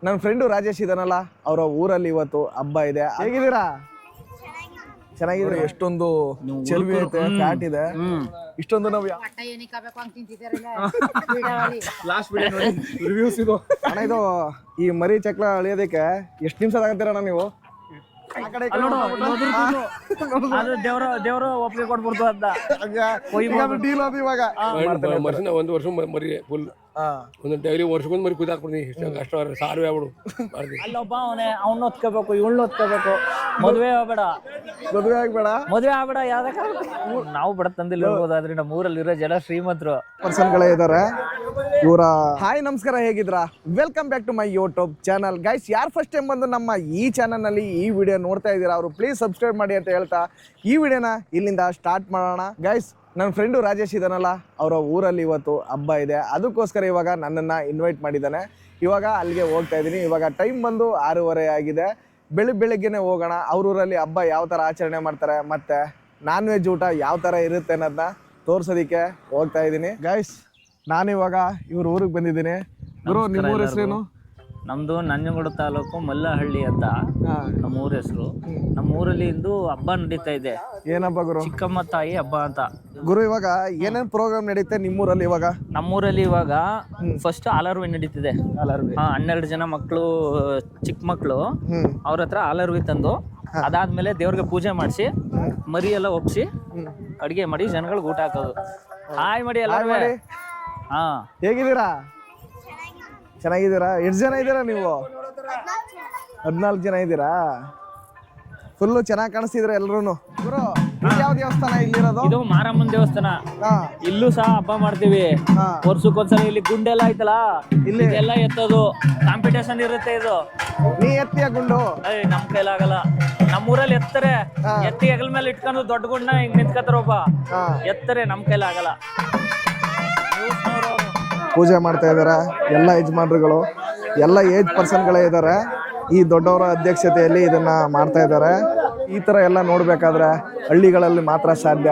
ನನ್ನ ಫ್ರೆಂಡು ರಾಜೇಶ್ ಇದಾನಲ್ಲ, ಅವರ ಊರಲ್ಲಿ ಇವತ್ತು ಹಬ್ಬ ಇದೆ. ಹೇಗಿದ್ದೀರಾ? ಚೆನ್ನಾಗಿದ್ರೆ. ಎಷ್ಟೊಂದು ಚೆಲುವೆ ಐತೆ, ಫ್ಯಾಟ್ ಇದೆ. ಇಷ್ಟೊಂದು ನಾವು ರಿವ್ಯೂಸ್ ಇದು ಅಣ್ಣ. ಇದು ಈ ಮರಿ ಚಕ್ಲ ಅಳಿಯೋದಕ್ಕೆ ಎಷ್ಟು ನಿಮಿಷ ಆಗತ್ತೀರಣ್ಣ ನೀವು? ದೇವ್ರು ಒಪ್ಪಿಗೆ ಕೊಟ್ಬಿಡ್ತು ಅಂತ ಡೀಲ್ ಅದು ಇವಾಗ. ಒಂದು ವರ್ಷ ಮರಿ ಫುಲ್ ಒಂದು ಡೈಲಿ ವರ್ಷಕ್ಕೊಂದು ಮರಿ ಕುದಾಕ್ಬಿಡ್ತೀನಿ. ಅಷ್ಟ ಸಾರು ಆಗ್ಬಿಡು. ಅಲ್ಲೊಬ್ಬ ಅವ್ನ ಹೊತ್ಕೋಬೇಕು, ಇವಳನ್ನ ಹೊತ್ಕೋಬೇಕು. ಮದುವೆ ಆಗ್ಬೇಡ, ಮದುವೆ ಆಗ್ಬೇಡ. ಯಾವ್ದಕ್ಕ ನಾವು ಬಡ ತಂದಿಲ್ಲ ಇರ್ಬೋದಾದ್ರೆ ನಮ್ಮ ಊರಲ್ಲಿರೋ ಜನ ಶ್ರೀಮಂತರು ಪರ್ಸನ್ಗಳೇ ಇದಾರೆ. ಇವರ ಹಾಯ್ ನಮಸ್ಕಾರ, ಹೇಗಿದ್ರಾ? Welcome back to my YouTube channel. Guys, ಯಾರು ಫಸ್ಟ್ ಟೈಮ್ ಬಂದು ನಮ್ಮ ಈ ಚಾನಲ್ ನಲ್ಲಿ ಈ ವಿಡಿಯೋ ನೋಡ್ತಾ ಇದ್ದೀರಾ ಅವರು ಪ್ಲೀಸ್ ಸಬ್ಸ್ಕ್ರೈಬ್ ಮಾಡಿ ಅಂತ ಹೇಳ್ತಾ ಈ ವಿಡಿಯೋನ ಇಲ್ಲಿಂದ ಸ್ಟಾರ್ಟ್ ಮಾಡೋಣ. ಗೈಸ್, ನನ್ನ ಫ್ರೆಂಡು ರಾಜೇಶ್ ಇದಾನಲ್ಲ, ಅವರ ಊರಲ್ಲಿ ಇವತ್ತು ಹಬ್ಬ ಇದೆ. ಅದಕ್ಕೋಸ್ಕರ ಇವಾಗ ನನ್ನನ್ನು ಇನ್ವೈಟ್ ಮಾಡಿದ್ದಾನೆ. ಇವಾಗ ಅಲ್ಲಿಗೆ ಹೋಗ್ತಾ ಇದ್ದೀನಿ. ಇವಾಗ ಟೈಮ್ ಬಂದು 6:30 ಆಗಿದೆ. ಬೆಳಿಗ್ಗೆನೆ ಹೋಗೋಣ. ಅವ್ರ ಊರಲ್ಲಿ ಹಬ್ಬ ಯಾವ ಥರ ಆಚರಣೆ ಮಾಡ್ತಾರೆ ಮತ್ತು ನಾನ್ ವೆಜ್ ಊಟ ಯಾವ ಥರ ಇರುತ್ತೆ ಅನ್ನೋದನ್ನ ತೋರ್ಸೋದಕ್ಕೆ ಹೋಗ್ತಾ ಇದ್ದೀನಿ. ಗೈಸ್, ನಾನಿವಾಗ ಇವ್ರ ಊರಿಗೆ ಬಂದಿದ್ದೀನಿ. ಗುರು, ನಿಮ್ಮ ಊರ ಹೆಸರೇನು? ನಮ್ದು ನಂಜನಗೂಡು ತಾಲೂಕು ಮಲ್ಲಹಳ್ಳಿ ಅಂತ ನಮ್ಮ ಊರ ಹೆಸರು. ನಮ್ಮ ಊರಲ್ಲಿ ಇಂದು ಹಬ್ಬ ನಡೀತಾ ಇದೆ. ಏನಬ್ಬ ಗುರು? ಚಿಕ್ಕಮ್ಮ ತಾಯಿ ಹಬ್ಬ ಅಂತ. ಗುರು, ಇವಾಗ ಏನೇನ್ ಪ್ರೋಗ್ರಾಮ್ ನಡೀತೆ ನಿಮ್ಮೂರಲ್ಲಿ? ಇವಾಗ ನಮ್ಮೂರಲ್ಲಿ ಇವಾಗ ಫಸ್ಟ್ ಆಲರ್ವಿ ನಡೀತಿದೆ. 12 ಜನ ಮಕ್ಕಳು, ಚಿಕ್ಕ ಮಕ್ಕಳು, ಅವ್ರ ಹತ್ರ ಆಲರ್ವಿ ತಂದು ಅದಾದ್ಮೇಲೆ ದೇವ್ರಿಗೆ ಪೂಜೆ ಮಾಡಿಸಿ ಮರಿ ಎಲ್ಲ ಒಪ್ಸಿ ಅಡಿಗೆ ಮಾಡಿ ಜನಗಳಿಗೆ ಊಟ ಹಾಕೋದು. ಹಾಯ್ ಮಾಡಿ ಎಲ್ಲರೂ. ಹೇಗಿದ್ದೀರಾ? ಚೆನ್ನಾಗಿದ್ದೀರಾ? ಎಷ್ಟು ಜನ ಇದ್ದೀರಾ ನೀವು? 14 ಜನ ಇದ್ದೀರಾ? ಫುಲ್ಲು ಚೆನ್ನಾಗಿ ಕಾಣಿಸ್ತಿದ್ರೆ ಎಲ್ರು. ಗುರು, ಯಾವ ದೇವಸ್ಥಾನ ಇಲ್ಲಿರೋದು? ಇದು ಮಾರಮ್ಮನ ದೇವಸ್ಥಾನ. ಇಲ್ಲೂ ಸಹ ಹಬ್ಬ ಮಾಡ್ತೀವಿ ವರ್ಷಕ್ಕೊಂದ್ಸಲ. ಇಲ್ಲಿ ಗುಂಡೆಲ್ಲ ಐತಲ್ಲ, ಇಲ್ಲಿ ಎಲ್ಲ ಎತ್ತೋದು ಕಾಂಪಿಟೇಷನ್ ಇರುತ್ತೆ. ಇದು ನೀ ಎತ್ತಿಯ ಗುಂಡು? ನಮ್ ಕೈಲಾಗಲ್ಲ. ನಮ್ಮೂರಲ್ಲಿ ಎತ್ತಾರೆ, ಎತ್ತಿ ಹೆಗಲ ಮೇಲೆ ಇಟ್ಕೊಂಡು ದೊಡ್ಡ ಗುಂಡನ್ನ ಹಿಂಗ್ ನಿಂತ್ಕತ್ತಾರ. ಒಬ್ಬ ಎತ್ತಾರೆ, ನಮ್ ಕೈಲಾಗಲ್ಲ. ಪೂಜೆ ಮಾಡ್ತಾ ಇದ್ದಾರೆ ಎಲ್ಲ ಯಜಮಾನ್ರುಗಳು, ಎಲ್ಲ ಏಜ್ ಪರ್ಸನ್ಗಳೇ ಇದ್ದಾರೆ. ಈ ದೊಡ್ಡವರ ಅಧ್ಯಕ್ಷತೆಯಲ್ಲಿ ಇದನ್ನ ಮಾಡ್ತಾ ಇದ್ದಾರೆ. ಈ ಥರ ಎಲ್ಲ ನೋಡಬೇಕಾದ್ರೆ ಹಳ್ಳಿಗಳಲ್ಲಿ ಮಾತ್ರ ಸಾಧ್ಯ.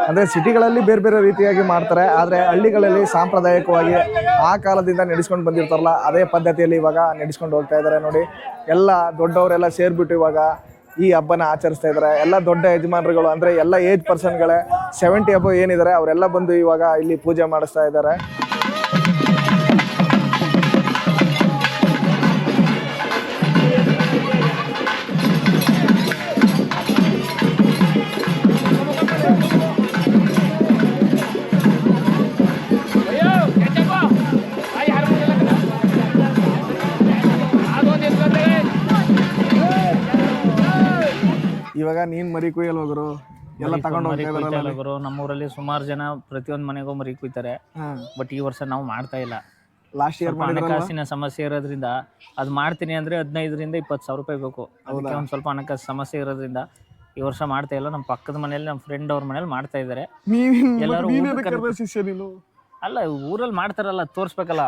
ಅಂದರೆ ಸಿಟಿಗಳಲ್ಲಿ ಬೇರೆ ಬೇರೆ ರೀತಿಯಾಗಿ ಮಾಡ್ತಾರೆ, ಆದರೆ ಹಳ್ಳಿಗಳಲ್ಲಿ ಸಾಂಪ್ರದಾಯಿಕವಾಗಿ ಆ ಕಾಲದಿಂದ ನಡೆಸ್ಕೊಂಡು ಬಂದಿರ್ತಾರಲ್ಲ ಅದೇ ಪದ್ಧತಿಯಲ್ಲಿ ಇವಾಗ ನಡೆಸ್ಕೊಂಡು ಹೋಗ್ತಾ ಇದ್ದಾರೆ. ನೋಡಿ, ಎಲ್ಲ ದೊಡ್ಡವರೆಲ್ಲ ಸೇರಿಬಿಟ್ಟು ಇವಾಗ ಈ ಹಬ್ಬನ ಆಚರಿಸ್ತಾ ಇದ್ದಾರೆ. ಎಲ್ಲ ದೊಡ್ಡ ಯಜಮಾನರುಗಳು, ಅಂದರೆ ಎಲ್ಲ ಏಜ್ ಪರ್ಸನ್ಗಳೇ 70 ಅಬೋ ಏನಿದ್ದಾರೆ ಅವರೆಲ್ಲ ಬಂದು ಇವಾಗ ಇಲ್ಲಿ ಪೂಜೆ ಮಾಡಿಸ್ತಾ ಇದ್ದಾರೆ. ಇವಾಗ ನೀನ್ ಮರಿ ಕುಯ್ಯಲ್ ಹೋಗರು ಎಲ್ಲ ತಗೊಂಡು ಹೋಗ್ತಾರೆ. ನಮ್ಮೂರಲ್ಲಿ ಸುಮಾರು ಜನ ಪ್ರತಿಯೊಂದು ಮನೆಗೂ ಮರಿ ಕುಯ್ತಾರೆ. ಬಟ್ ಈ ವರ್ಷ ನಾವು ಮಾಡ್ತಾ ಇಲ್ಲ. ಲಾಸ್ಟ್ ಇಯರ್ ಹಣಕಾಸಿನ ಸಮಸ್ಯೆ ಇರೋದ್ರಿಂದ ಅದು ಮಾಡ್ತೀನಿ ಅಂದ್ರೆ 15,000 ರಿಂದ 20,000 ರೂಪಾಯಿ ಬೇಕು. ಅದಕ್ಕೆ ಒಂದ್ ಸ್ವಲ್ಪ ಹಣಕಾಸು ಸಮಸ್ಯೆ ಇರೋದ್ರಿಂದ ಈ ವರ್ಷ ಮಾಡ್ತಾ ಇಲ್ಲ. ನಮ್ಮ ಪಕ್ಕದ ಮನೆಯಲ್ಲಿ ನಮ್ಮ ಫ್ರೆಂಡ್ ಅವ್ರ ಮನೇಲಿ ಮಾಡ್ತಾ ಇದಾರೆ. ಎಲ್ಲರೂ ಅಲ್ಲ, ಊರಲ್ಲಿ ಮಾಡ್ತಾರಲ್ಲ, ತೋರ್ಸ್ಬೇಕಲ್ಲ.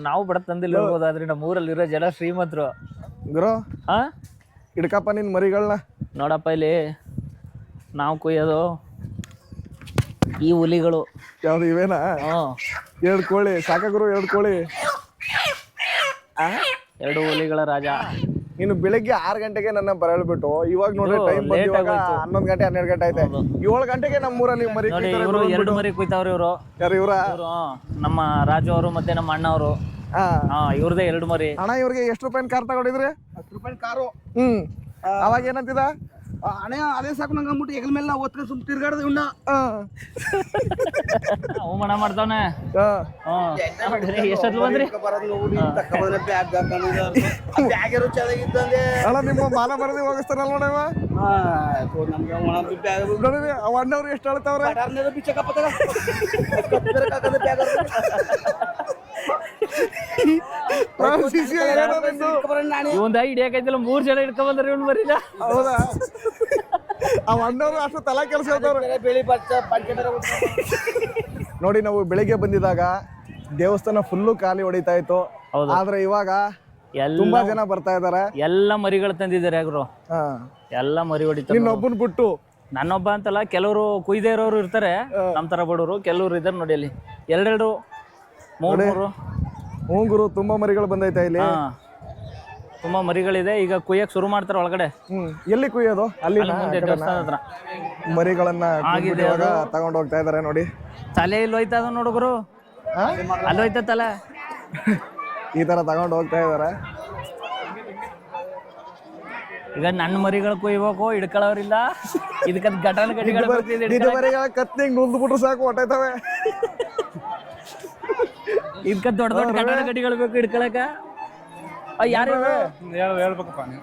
ನಾವು ಬಡ ತಂದಿಲ್ಲ ಇರ್ಬೋದಾದ್ರೆ ನಮ್ಮ ಊರಲ್ಲಿ ಇರೋ ಜನ ಶ್ರೀಮಂತರು. ಗುರು, ಹಿಡ್ಕಪ್ಪ ನಿನ್ ಮರಿಗಳನ್ನ. ನೋಡಪ್ಪ, ಇಲ್ಲಿ ನಾವು ಕುಯ್ಯೋದು ಈ ಹುಲಿಗಳು. ಯಾವ್ದು ಇವೇನಾ? 2 ಕೋಳಿ ಸಾಕ ಗುರು? 2 ಕೋಳಿ, 2 ಹುಲಿಗಳ ರಾಜ. ನೀನು ಬೆಳಿಗ್ಗೆ 6 ಗಂಟೆಗೆ ನನ್ನ ಬರಳ್ಬಿಟ್ಟು ಇವಾಗ ನೋಡ್ರಿ ಟೈಮ್ ಬಂದು 11 ಗಂಟೆ 12 ಗಂಟೆ ಆಯ್ತು. 7 ಗಂಟೆಗೆ ನಮ್ಮ ಊರಲ್ಲಿ ಮರಿ ಇವರು 2 ಮರಿ ಕುಯ್ತಾವ್ರಿ. ಇವರು ಯಾರು? ಇವ್ರ ನಮ್ಮ ರಾಜು ಅವರು ಮತ್ತೆ ನಮ್ಮ ಅಣ್ಣ ಅವರು. ಇವ್ರದೇ 2 ಮರಿ. ಅಣ್ಣ, ಇವ್ರಿಗೆ ಎಷ್ಟು ರೂಪಾಯಿ ಕಾರ್ ತಗೊಂಡಿದ್ರಿ? 10 ರೂಪಾಯಿ ಕಾರು. ಅವಾಗ ಏನಂತಿದ? ಅಣ್ಣ ಅದೇ ಸಾಕು ನಂಗೆ ಅಂದ್ಬಿಟ್ಟು ಹೆಗಲ ಮೇಲೆ ನಾವು ಒತ್ಕೊಂಡು ಸುಮ್ ತಿರ್ಗಾಡ್ದೆ ಇವ್ನ. ಅವಮಾನ ಮಾಡ್ತಾವನೆ. ಎಷ್ಟೊತ್ತು ಬಂದ್ರಿ? ಅಣ್ಣ, ನಿಮ್ಮ ಮಾನ ಬರದಿ ಹೋಗಿಸ್ತಾರಲ್ಲ ನೋಡವ. ನೋಡಿರಿ, ಅವ ಅಣ್ಣವ್ರು ಎಷ್ಟು ಹೇಳ್ತಾವ್ರೆ. ಇವಂದ ಹಿಡಿಯಾಕೈತಿಲ್ಲ, 3 ಜನ ಹಿಡ್ಕೊಂಡ್ ಬಂದ್ರಿ ಇವ್ನು ಬರೀಲ್ಲ. ಹೌದಾ? ಅವ ಅಣ್ಣವ್ರು ಅಷ್ಟು ತಲಾ ಕೆಲಸ ನೋಡಿ. ನಾವು ಬೆಳಿಗ್ಗೆ ಬಂದಿದಾಗ ದೇವಸ್ಥಾನ ಫುಲ್ಲು ಖಾಲಿ ಹೊಡಿತಾ ಇತ್ತು. ಆದ್ರೆ ಇವಾಗ ತುಂಬಾ ಜನ ಬರ್ತಾ ಇದಾರೆ. ಎಲ್ಲ ಮರಿಗಳು ತಂದಿದ್ದಾರೆ ಗುರು. ಎಲ್ಲ ಮರಿ ಹೊಡಿತಾರೆ. ನಿನ್ನೊಬ್ಬನ್ ಬಿಟ್ಟು? ನನ್ನೊಬ್ಬ ಅಂತಲ್ಲ, ಕೆಲವರು ಕುಯ್ದೇ ಇರೋರು ಇರ್ತಾರೆ ನಮ್ ತರ ಬಡವರು. ಕೆಲವ್ರು ಇದಾರೆ ನೋಡಿ, ಅಲ್ಲಿ 2-2 3-3. ಹ್ಞೂ ಗುರು, ತುಂಬಾ ಮರಿಗಳು ಬಂದೈತೆ ಇಲ್ಲಿ. ತುಂಬಾ ಮರಿಗಳಿದೆ. ಈಗ ಕುಯ್ಯಕ್ ಶುರು ಮಾಡ್ತಾರೆ ಒಳಗಡೆ. ಎಲ್ಲಿ ಕುಯ್ಯೋದು? ಅಲ್ಲಿ ಮುಂದೆ ದೇವಸ್ಥಾನ ಹತ್ರ ಮರಿಗಳನ್ನ ಆಗಿದೆ ಇವಾಗ ತಗೊಂಡು ಹೋಗ್ತಾ ಇದಾರೆ ನೋಡಿ. ತಲೆ ಇಲ್ಲಿ ಹೋಯ್ತಾ ಅದ ನೋಡುಗರು, ಅಲ್ಲಿ ಹೋಯ್ತಾ ತಲೆ. ಈ ತರ ತಗೊಂಡು ಹೋಗ್ತಾ ಇದಾರೆ. ಈಗ ನನ್ನ ಮರಿಗಳು ಕುಯ್ಬೇಕು, ಹಿಡ್ಕೊಳ್ಳೋರಿಲ್ಲ. ಇದಕ್ಕೆ ಘಟನೆ ಗಡಿಗಳು ಮರಿಗಳ ಕತ್ನಿಂಗ್ ನುಲ್ದ್ಬಿಟ್ರು ಸಾಕು ಹೊಟ್ಟೈತವೆ. ಇದಕ್ಕೆ ದೊಡ್ಡ ದೊಡ್ಡ ಘಟನೆ ಗಡಿಗಳು ಬೇಕು ಹಿಡ್ಕೊಳಕ. ಯಾರು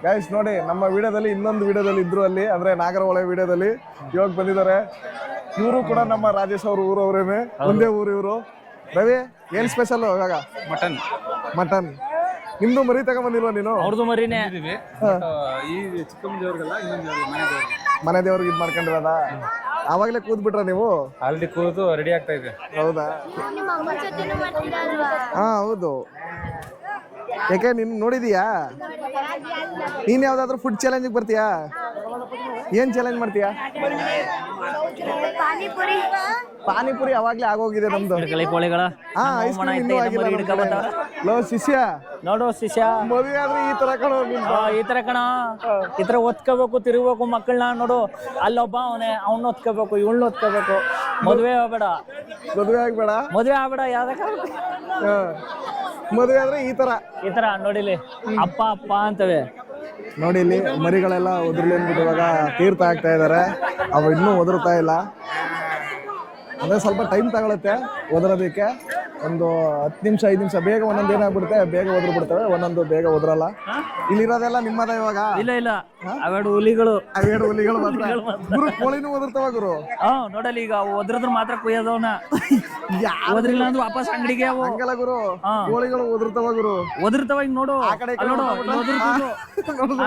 ಗೈಸ್ ನೋಡಿ, ನಮ್ಮ ವಿಡಿಯೋದಲ್ಲಿ ಇನ್ನೊಂದು ವಿಡಿಯೋದಲ್ಲಿ ಇದ್ರು ಅಲ್ಲಿ, ಅಂದ್ರೆ ನಾಗರಹೊಳೆ ವಿಡಿಯೋದಲ್ಲಿ ಇವಾಗ ಬಂದಿದ್ದಾರೆ. ಇವರು ಕೂಡ ನಮ್ಮ ರಾಜೇಶ್ ಅವ್ರ ಊರವ್ರೇನೆ, ಒಂದೇ ಊರು ಇವರು. ರವಿ, ಏನ್ ಸ್ಪೆಷಲ್ ಇವಾಗ? ಮಟನ್. ನಿಮ್ದು ಮರಿ ತಗೊಂಬಂದಿಲ್ವಾ ನೀನು? ಅವ್ರದ್ದು ಮರಿನೇ. ಮನೆ ದೇವ್ರಿಗೆ ಇದ್ ಮಾಡ್ಕೊಂಡಿರೋದ? ಅವಾಗ್ಲೇ ಕೂದ್ಬಿಟ್ರ ನೀವು? ಆಲ್ರೆಡಿ ಕೂತು ರೆಡಿ ಆಗ್ತಾ ಇದೆ. ಹೌದಾ? ಹಾ ಹೌದು. ಯಾಕೆ ನೀನ್ ನೋಡಿದೀಯಾ? ನೀನ್ ಯಾವ್ದಾದ್ರು ಫುಡ್ ಚಾಲೆಂಜಿಗೆ ಬರ್ತೀಯಾ? ಏನ್ ಚಾಲೆಂಜ್ ಮಾಡ್ತೀಯಾ? ಪಾನಿಪುರಿ ಅವಾಗ್ಲೇ ಆಗೋಗಿದೆ ನಮ್ದು. ಕೋಳಿಗಳ ಐಸ್ ಕ್ರೀಮ್ ಇನ್ನೂ ಆಗಿಲ್ಲ. ಲೋ ಶಿಷ್ಯ, ನೋಡು ಶಿಷ್ಯ, ಮದುವೆ ಆದ್ರೆ ಈ ತರ ಕಣೋ. ಈ ತರ ಕಣ, ಈ ತರ ಒತ್ಕೋಬೇಕು, ತಿರುಗಬೇಕು ಮಕ್ಕಳನ್ನ. ನೋಡು ಅಲ್ಲೊಬ್ಬ ಅವನೇ, ಅವ್ನ ಒತ್ಕೋಬೇಕು, ಇವಳನ್ನ ಒತ್ಕೋಬೇಕು. ಮದುವೆ ಆಗ್ಬೇಡ, ಮದುವೆ ಆಗ್ಬೇಡ, ಮದುವೆ ಆಗ್ಬೇಡ. ಯಾವ್ದಕ್ಕ ಮದುವೆ ಆದ್ರೆ ಈ ತರ ನೋಡಿಲಿ, ಅಪ್ಪ ಅಪ್ಪ ಅಂತವೆ. ನೋಡಿ ಇಲ್ಲಿ ಮರಿಗಳೆಲ್ಲ ಒದ್ರಲಿ ಅಂದ್ಬಿಟ್ಟು ಇವಾಗ ತೀರ್ಥ ಆಗ್ತಾ ಇದಾರೆ. ಅವು ಇನ್ನೂ ಒದರ್ತಾ ಇಲ್ಲ, ಅಂದ್ರೆ ಸ್ವಲ್ಪ ಟೈಮ್ ತಗೊಳುತ್ತೆ ಒದರೋದಕ್ಕೆ. ಒಂದು 10 ನಿಮಿಷ 5 ನಿಮಿಷ ಬೇಗ ಒಂದೊಂದು ಏನಾಗ್ಬಿಡುತ್ತೆ, ಬೇಗ ಒದ್ರು ಬಿಡ್ತವೆ, ಒಂದೊಂದು ಬೇಗ ಒದ್ರಲ್ಲ. ಇಲ್ಲಿರೋದೆಲ್ಲ ನಿಮ್ಮದ ಇವಾಗ? ಇಲ್ಲ ಅವೆರಡು ಹುಲಿಗಳು. ಮಾತ್ರ ಗುರು. ಕೋಳಿನೂ ಒದರ್ತಾವ ಗುರು. ನೋಡಲಿ, ಈಗ ಒದ್ರದ್ರ ಮಾತ್ರ ಕುಯ್ಯೋದವನ. ಒದ್ರಿಲ್ಲ ಅಂದ್ರೆ ವಾಪಸ್ ಅಂಗಡಿಗೆ. ಹಂಗಲ್ಲ ಗುರು, ಕೋಳಿಗಳು ಒದರ್ತಾವ ಗುರು. ಒದರ್ತಾವ. ಈಗ ನೋಡು,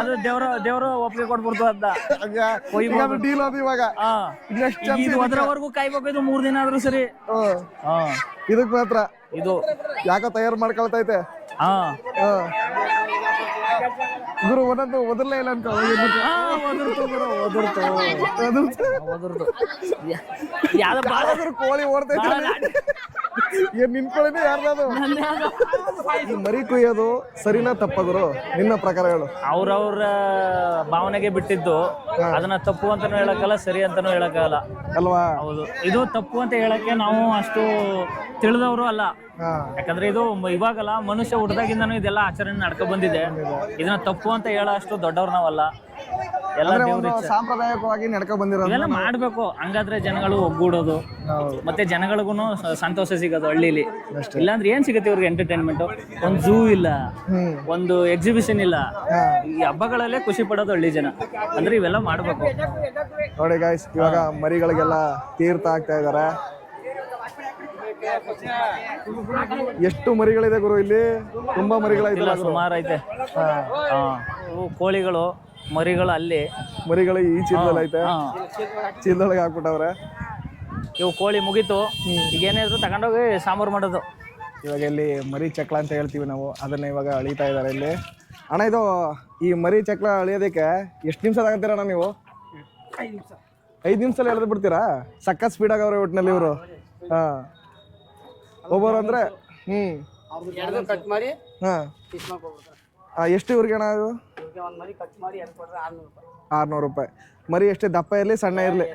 ಅದು ದೇವ್ರ ಒಪ್ಪಿಗೆ ಕೊಟ್ಬಿಡ್ತು ಅಂತ. ಡೀಲ್ ಅದು ಇವಾಗ. ಇದು ಒದ್ರವರೆಗೂ ಕಾಯ್ಬೇಕು. ಇದು 3 ದಿನ ಆದ್ರೂ ಸರಿ. ಇದಕ್ ಮಾತ್ರ ಇದು ಯಾಕೋ ತಯಾರು ಮಾಡ್ಕೊಳ್ತೈತೆ. ಗುರು ಒಂದೊಂದು ಒದರ್ಲೇ ಇಲ್ಲ ಅಂತ. ಕೋಳಿ ಓಡ್ತೈತೆ. ಏನ್ ನಿನ್ಕೊಳ್ಳಿ ಯಾರ್ದಾದ್ರು? ಈ ಮರಿ ಕುಯ್ಯೋದು ಸರಿನಾ ತಪ್ಪ ಗುರು ನಿನ್ನ ಪ್ರಕಾರ ಹೇಳು? ಅವ್ರವ್ರ ಭಾವನೆಗೆ ಬಿಟ್ಟಿದ್ದು. ಅದನ್ನ ತಪ್ಪು ಅಂತಾನು ಹೇಳಕ್ಕಲ್ಲ, ಸರಿ ಅಂತಾನು ಹೇಳಕ್ಕಾಗಲ್ಲ ಅಲ್ವಾ? ಹೌದು, ಇದು ತಪ್ಪು ಅಂತ ಹೇಳಕ್ಕೆ ನಾವು ಅಷ್ಟು ತಿಳಿದವರು ಅಲ್ಲ. ಯಾಕಂದ್ರೆ ಇದು ಇವಾಗಲ್ಲ, ಮನುಷ್ಯ ಹುಟ್ಟದಾಗಿಂದನೂ ಇದೆಲ್ಲ ಆಚರಣೆ ನಡ್ಕೊ ಬಂದಿದೆ. ಇದನ್ನ ತಪ್ಪು ಅಂತ ಹೇಳೋ ಅಷ್ಟು ದೊಡ್ಡವ್ರು ನಾವಲ್ಲ. ಎಲ್ಲ ಸಾಂಪ್ರದಾಯಿಕವಾಗಿ ನಡ್ಕೊ ಬಂದಿರೋದು ಇವೆಲ್ಲ ಮಾಡ್ಬೇಕು. ಹಂಗಾದ್ರೆ ಜನಗಳು ಒಗ್ಗೂಡೋದು, ಮತ್ತೆ ಜನಗಳಿಗೂ ಸಂತೋಷ ಸಿಗೋದು ಹಳ್ಳಿಲಿ. ಇಲ್ಲಾಂದ್ರೆ ಏನ್ ಸಿಗುತ್ತೆ ಇವ್ರಿಗೆ? ಎಂಟರ್ಟೈನ್ಮೆಂಟ್. ಒಂದು ಝೂ ಇಲ್ಲ, ಒಂದು ಎಕ್ಸಿಬಿಷನ್ ಇಲ್ಲ. ಈ ಹಬ್ಬಗಳಲ್ಲೇ ಖುಷಿ ಪಡೋದು ಹಳ್ಳಿ ಜನ. ಅಂದ್ರೆ ಇವೆಲ್ಲ ಮಾಡ್ಬೇಕು. ನೋಡಿ ಗಾಯ್ಸ್, ಇವಾಗ ಮರಿಗಳಿಗೆಲ್ಲ ತೀರ್ಥ ಆಗ್ತಾ ಇದಾರೆ. ಎಷ್ಟು ಮರಿಗಳಿದೆ ಗುರು ಇಲ್ಲಿ? ತುಂಬಾ ಮರಿಗಳೈತೆ. ಸುಮಾರು ಐತೆ. ಕೋಳಿಗಳು ಮರಿಗಳು ಅಲ್ಲಿ, ಮರಿಗಳು ಈ ಚೀಲದಲ್ಲಿ ಐತೆ. ಚೀಲದೊಳಗೆ ಹಾಕ್ಬಿಟ್ಟವ್ರೆ. ಇವು ಕೋಳಿ ಮುಗೀತು. ಈಗ ಏನಾದ್ರು ತಗೊಂಡೋಗಿ ಸಾಂಬಾರು ಮಾಡೋದು. ಇವಾಗ ಇಲ್ಲಿ ಮರಿ ಚಕ್ಲ ಅಂತ ಹೇಳ್ತೀವಿ ನಾವು, ಅದನ್ನ ಇವಾಗ ಅಳಿತಾ ಇದಾರೆ ಇಲ್ಲಿ. ಅಣ್ಣ, ಇದು ಈ ಮರಿ ಚಕ್ಲ ಅಳಿಯೋದಕ್ಕೆ ಎಷ್ಟು ನಿಮಿಷ ತಗೋತೀರಣ್ಣ ನೀವು? 5 ನಿಮಿಷದಲ್ಲಿ ಎಳೆದು ಬಿಡ್ತೀರಾ? ಸಕ್ಕ ಸ್ಪೀಡ್ ಆಗವ್ರೆ ಒಟ್ಟಿನಲ್ಲಿ ಇವರು. ಒಬ್ಬರು ಅಂದ್ರೆ ಎಷ್ಟು ಇವ್ರಿಗೆ ಅಣ್ಣ? ಅದು 600 ರೂಪಾಯಿ. ಮರಿ ಎಷ್ಟೇ ದಪ್ಪ ಇರಲಿ ಸಣ್ಣ ಇರಲಿ?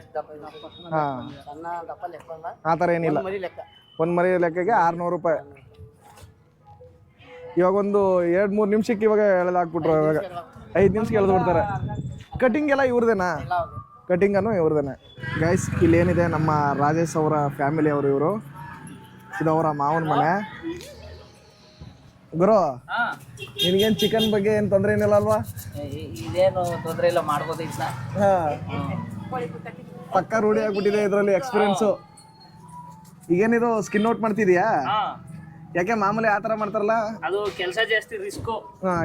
ಆ ಥರ ಏನಿಲ್ಲ. ಒಂದು ಮರಿ ಲೆಕ್ಕಗೆ 600 ರೂಪಾಯಿ. ಇವಾಗ ಒಂದು 2-3 ನಿಮಿಷಕ್ಕೆ ಇವಾಗ ಎಳೆದಾಕ್ಬಿಟ್ರು. ಇವಾಗ 5 ನಿಮಿಷಕ್ಕೆ ಎಳೆದು ಬಿಡ್ತಾರೆ. ಕಟಿಂಗ್ ಎಲ್ಲ ಇವ್ರದೇನಾ? ಕಟಿಂಗನ್ನು ಇವ್ರದೇನೆ. ಗೈಸ್, ಇಲ್ಲಿ ಏನಿದೆ, ನಮ್ಮ ರಾಜೇಶ್ ಅವರ ಫ್ಯಾಮಿಲಿ ಅವರು ಇವರು. ಇದು ಅವರ ಮಾವನ ಮನೆ. ಗುರು, ನಿನ್ಗೇನು ಚಿಕನ್ ಬಗ್ಗೆ ಏನು ತೊಂದರೆ ಏನಿಲ್ಲ ಅಲ್ವಾ? ಇದೇನು ತೊಂದರೆ ಇಲ್ಲ, ಮಾಡ್ಬೋದು. ಪಕ್ಕ ರೂಢಿ ಆಗ್ಬಿಟ್ಟಿದೆ ಇದರಲ್ಲಿ ಎಕ್ಸ್ಪೀರಿಯನ್ಸು. ಈಗೇನಿದು ಸ್ಕಿನ್ ಔಟ್ ಮಾಡ್ತಿದ್ಯಾ? ಯಾಕೆ ಮಾಮೂಲಿ ಆ ಥರ ಮಾಡ್ತಾರಲ್ಲ? ಅದು ಕೆಲಸ ಜಾಸ್ತಿ, ರಿಸ್ಕು.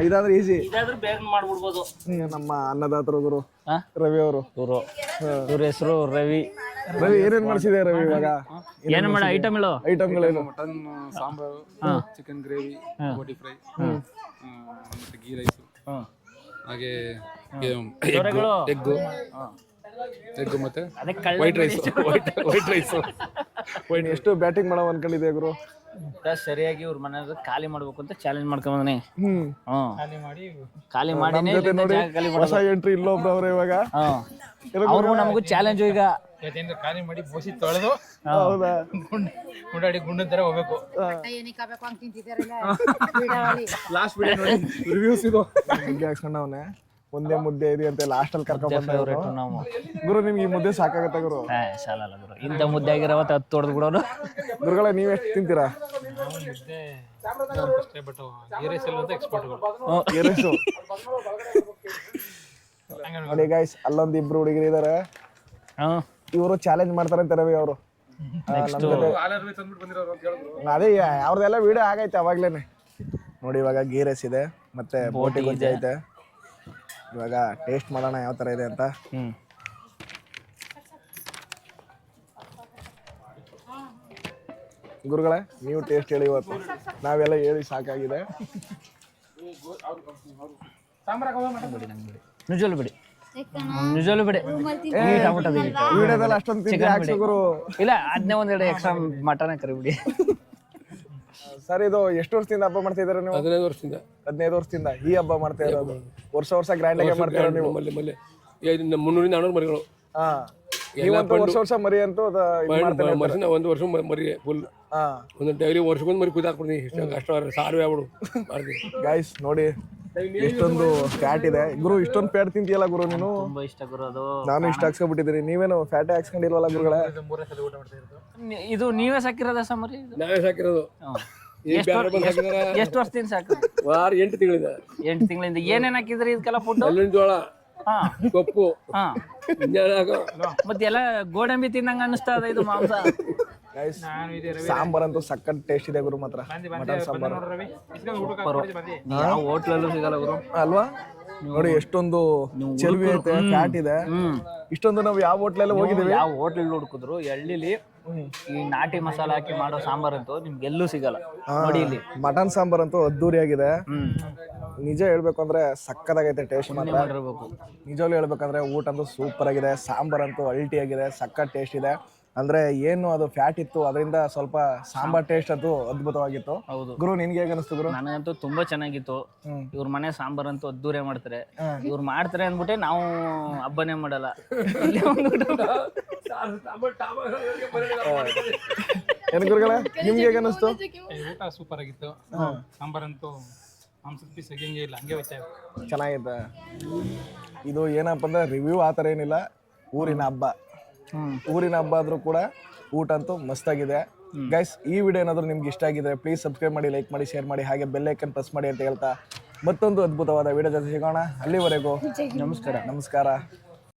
ಇದಾದ್ರೆ ಈಸಿ, ಇದಾದ್ರೆ ಬೇಗ ಮಾಡ್ಬಿಡ್ಬೋದು. ನಮ್ಮ ಅನ್ನದಾತರು ಗುರು ರವಿ ಅವರು. ಇವ್ರ ಹೆಸರು ರವಿ. ರವಿ, ಏನೇನ್ ಮಾಡಿಸಿದೆ ರವಿ ಇವಾಗ? ಏನು ಮಾಡ ಐಟಮ್ಗಳು? ಐಟಮ್ಗಳೇನು? Mutton sambar, chicken gravy, boti fry, ಮತ್ತೆ ಗೀ ರೈಸು, ಹಾಗೆ ಎಗ್ ಮತ್ತೆ ವೈಟ್ ರೈಸ್. White rice. ಎಷ್ಟು ಬ್ಯಾಟಿಂಗ್ ಮಾಡೋ ಅನ್ಕೊಂಡಿದ್ದೆ ಗುರು? ಪ್ಲಸ್ ಸರಿಯಾಗಿ ಇವ್ರ ಮನೆ ಖಾಲಿ ಮಾಡ್ಬೇಕು ಅಂತ ಚಾಲೆಂಜ್ ಮಾಡ್ಕೊಂಬಂದನೆ. ಖಾಲಿ ಮಾಡಿನೇ ಹೊಸ ಎಂಟ್ರಿ ಇಲ್ಲೊಬ್ರು ಅವ್ರೆ ಇವಾಗ. ಅವ್ರು ನಮಗೂ ಚಾಲೆಂಜ್ ಈಗ ಖಾಲಿ ಮಾಡಿ ಬೋಸಿ ತೊಳೆದು ಹೌದಾ ಗುಂಡಾಡಿ ಗುಂಡದ ತರ ಹೋಗ್ಬೇಕು. ಲಾಸ್ಟ್ ವಿಡಿಯೋ ನೋಡಿ ರಿವ್ಯೂಸ್ ಇದು ಮುದ್ದೆ ಹಾಕ್ಸ್ಕೊಂಡವನೆ. ಒಂದೇ ಮುದ್ದೆ ಇದೆ ಅಂತ ಲಾಸ್ಟ್ ಅಲ್ಲಿ ಕರ್ಕೊಂಡ್ ಬಂದವ್ರು ನಾವು. ಗುರು ನಿಮ್ಗೆ ಈ ಮುದ್ದೆ ಸಾಕಾಗತ್ತ ಗುರು? ಸಾಲಲ್ಲ ಗುರು, ಇಂಥ ಮುದ್ದೆ ಆಗಿರವತ್ತು 10 ಹೊಡೆದು ಬಿಡೋರು. ಗುರುಗಳ ನೀವ್ ಎಷ್ಟು ತಿಂತೀರಾ? ಮುದ್ದೆ ಅಷ್ಟೇ, ಬಟ್ ಗೀರೈಸ್ ಎಲ್ಲ ಎಕ್ಸ್ಪರ್ಟ್ಗಳು. ಏರೇಸು ನೋಡಿ ಗೈಸ್, ಅಲ್ಲೊಂದು ಇಬ್ರು ಹುಡುಗರು ಇದಾರೆ. ಇವರು ಚಾಲೆಂಜ್ ಮಾಡ್ತಾರಂತೆ ರವಿ ಅವರು. ಅದೇ ಅವ್ರದೆಲ್ಲ ವಿಡಿಯೋ ಆಗೈತೆ ಅವಾಗ್ಲೇನೆ ನೋಡಿ. ಇವಾಗ ಗೀ ರೈಸ್ ಇದೆ ಮತ್ತೆ ಬೋಟಿ ಗೊಜ್ಜೆ ಐತೆ. ಇವಾಗ ಟೇಸ್ಟ್ ಮಾಡೋಣ ಯಾವ ತರ ಇದೆ ಅಂತ. ಗುರುಗಳೇ ನೀವು ಟೇಸ್ಟ್ ಹೇಳಿ, ಇವತ್ತು ನಾವೆಲ್ಲ ಹೇಳಿ ಸಾಕಾಗಿದೆ. ನಿಜವಲ್ಲೂ ಬಿಡಿ, ನಿಜವಲ್ಲೂ ಬಿಡಿ. ವಿಡಿಯೋದಲ್ಲಿ ಅಷ್ಟೊಂದು ತಿಂಡಿ ಹಾಕ್ಸು ಗುರು. ಇಲ್ಲ, ಅದನ್ನೇ ಒಂದೆರಡು ಎಕ್ಸ್ಟ್ರಾ ಮಟನ್ ಕರಿಬಿಡಿ. ಸರ್, ಇದು ಎಷ್ಟು ವರ್ಷದಿಂದ ಹಬ್ಬ ಮಾಡ್ತಾ ಇದ್ದೀರಾ ನೀವು? 15 ವರ್ಷದಿಂದ. 15 ವರ್ಷದಿಂದ ಈ ಹಬ್ಬ ಮಾಡ್ತಾ ಇರೋದು. ವರ್ಷ ಗ್ರ್ಯಾಂಡ್ ಆಗಿ ಮಾಡ್ತೀರಾ ನೀವು? 300-400 ಮರಿಗಳು. ವರ್ಷ ಮರಿ ಅಂತೂ ಒಂದು ವರ್ಷ ಮರಿ ಫುಲ್. ಒಂದು ಡೈಲಿ ವರ್ಷಕ್ಕೊಂದು ಮರಿ ಕುದಾಕ್ಬಿಡ್ತೀನಿ. ಅಷ್ಟು ಸಾರು ಆಗ್ಬಿಡು. ಗೈಸ್ ನೋಡಿ ಎಷ್ಟೊಂದು ಫ್ಯಾಟ್ ಇದೆ ಗುರು. ಇಷ್ಟೊಂದು ಫ್ಯಾಟ್ ತಿಂತೀಯಲ್ಲ ಗುರು ನೀನು? ತುಂಬಾ ಇಷ್ಟ ಗುರು ಅದು. ನಾನು ಇಷ್ಟ ಹಾಕ್ಸ್ಕೊಂಡ್ಬಿಟ್ಟಿದ್ದೀನಿ. ನೀವೇನು ಫ್ಯಾಟೇ ಹಾಕ್ಸ್ಕೊಂಡಿಲ್ವಲ್ಲ ಗುರುಗಳೇ? ಇದು ನೀವೇ ಸಾಕಿರೋದ ಸಮರಿ? ನಾವೇ ಸಾಕಿರೋದು. ಎಷ್ಟು ವರ್ಷದಿಂದ ಸಾಕು? 8 ತಿಂಗಳಿಂದ. 8 ತಿಂಗಳಿಂದ ಏನೇನ್ ಹಾಕಿದ್ರಿ ಇದಕ್ಕೆಲ್ಲ ಫುಡ್? ಅಲ್ಲಿನ ಜೋಳ, ಕಪ್ಪು, ಮತ್ತೆ ಎಲ್ಲ ಗೋಡಂಬಿ ತಿನ್ನಂಗ ಅನಿಸ್ತಾ ಇದೆ ಇದು ಮಾಂಸ. ಸಾಂಬಾರ್ ಅಂತೂ ಸಕ್ಕತ್ ಟೇಸ್ಟ್ ಇದೆ ಗುರು. ಮಾತ್ರ ಮಟನ್ ಸಾಂಬಾರ್ ಯಾವ ಹೋಟ್ಲಲ್ಲೂ ಸಿಗಲ್ಲ ಗುರು ಅಲ್ವಾ? ನೋಡಿ ಎಷ್ಟೊಂದು ಚೆಲ್ವಿ ಐತೆ, ಫ್ಯಾಟ್ ಇದೆ. ಇಷ್ಟೊಂದು ನಾವು ಯಾವ ಹೋಟ್ಲಲ್ಲಿ ಹೋಗಿದ್ದೀವಿ, ಯಾವ ಹೋಟ್ಲಲ್ಲಿ ಹುಡುಕಿದ್ರು ಎಳ್ಳಿಲಿ ಈ ನಾಟಿ ಮಸಾಲ ಹಾಕಿ ಮಾಡೋ ಸಾಂಬಾರ್ ಅಂತೂ ನಿಮ್ಗೆ ಎಲ್ಲೂ ಸಿಗಲ್ಲ. ನೋಡಿ ಇಲ್ಲಿ ಮಟನ್ ಸಾಂಬಾರ್ ಅಂತೂ ಅದ್ದೂರಿ ಆಗಿದೆ. ನಿಜ ಹೇಳ್ಬೇಕು ಅಂದ್ರೆ ಸಕ್ಕತ್ತಾಗೈತೆ ಟೇಸ್ಟ್ ಮಾತ್ರ. ನಿಜವಾಗ್ಲೂ ಹೇಳ್ಬೇಕಂದ್ರೆ ಊಟ ಅಂತೂ ಸೂಪರ್ ಆಗಿದೆ. ಸಾಂಬಾರ್ ಅಂತೂ ಅಲ್ಟಿ ಆಗಿದೆ, ಸಕ್ಕತ್ ಟೇಸ್ಟ್ ಇದೆ. ಅಂದ್ರೆ ಏನು ಅದು ಫ್ಯಾಟ್ ಇತ್ತು, ಅದರಿಂದ ಸ್ವಲ್ಪ ಸಾಂಬಾರ್ ಟೇಸ್ಟ್ ಅಂತೂ ಅದ್ಭುತವಾಗಿತ್ತು. ಹೌದು ಗುರು, ನಿನ್ಗೆ ಹೇಗೆ ಅನಿಸ್ತು ಗುರು? ನನಗಂತೂ ತುಂಬಾ ಚೆನ್ನಾಗಿತ್ತು. ಇವ್ರ ಮನೆ ಸಾಂಬಾರ್ ಅಂತೂ ಅದ್ದೂರೇ ಮಾಡ್ತಾರೆ. ಇವ್ರು ಮಾಡ್ತಾರೆ ಅಂದ್ಬಿಟ್ಟೆ ನಾವು ಹಬ್ಬನೇ ಮಾಡಲ್ಲ. ಏನ್ ಗುರುಗಳೇ, ನಿಮ್ಗೆ ಹೇಗೆ ಅನಿಸ್ತು? ಊಟ ಸೂಪರ್ ಆಗಿತ್ತು. ಸಾಂಬಾರ್ ಅಂತೂ ಮಾಂಸದ ಪೀಸ್ ಹಂಗೆ ಇಲ್ಲ, ಹಂಗೆ ವೆಚ್ಚ ಚೆನ್ನಾಗಿದೆ. ಇದು ಏನಪ್ಪ ಅಂದ್ರೆ ರಿವ್ಯೂ ಆ ಥರ ಏನಿಲ್ಲ. ಊರಿನ ಹಬ್ಬ ಆದ್ರೂ ಕೂಡ ಊಟ ಅಂತೂ ಮಸ್ತಾಗಿದೆ. ಗೈಸ್, ಈ ವಿಡಿಯೋ ಏನಾದರೂ ನಿಮ್ಗೆ ಇಷ್ಟ ಆಗಿದ್ರೆ ಪ್ಲೀಸ್ ಸಬ್ಸ್ಕ್ರೈಬ್ ಮಾಡಿ, ಲೈಕ್ ಮಾಡಿ, ಶೇರ್ ಮಾಡಿ, ಹಾಗೆ ಬೆಲ್ ಐಕನ್ ಪ್ರೆಸ್ ಮಾಡಿ ಅಂತ ಹೇಳ್ತಾ ಮತ್ತೊಂದು ಅದ್ಭುತವಾದ ವಿಡಿಯೋ ಜೊತೆ ಸಿಗೋಣ. ಅಲ್ಲಿವರೆಗೂ ನಮಸ್ಕಾರ.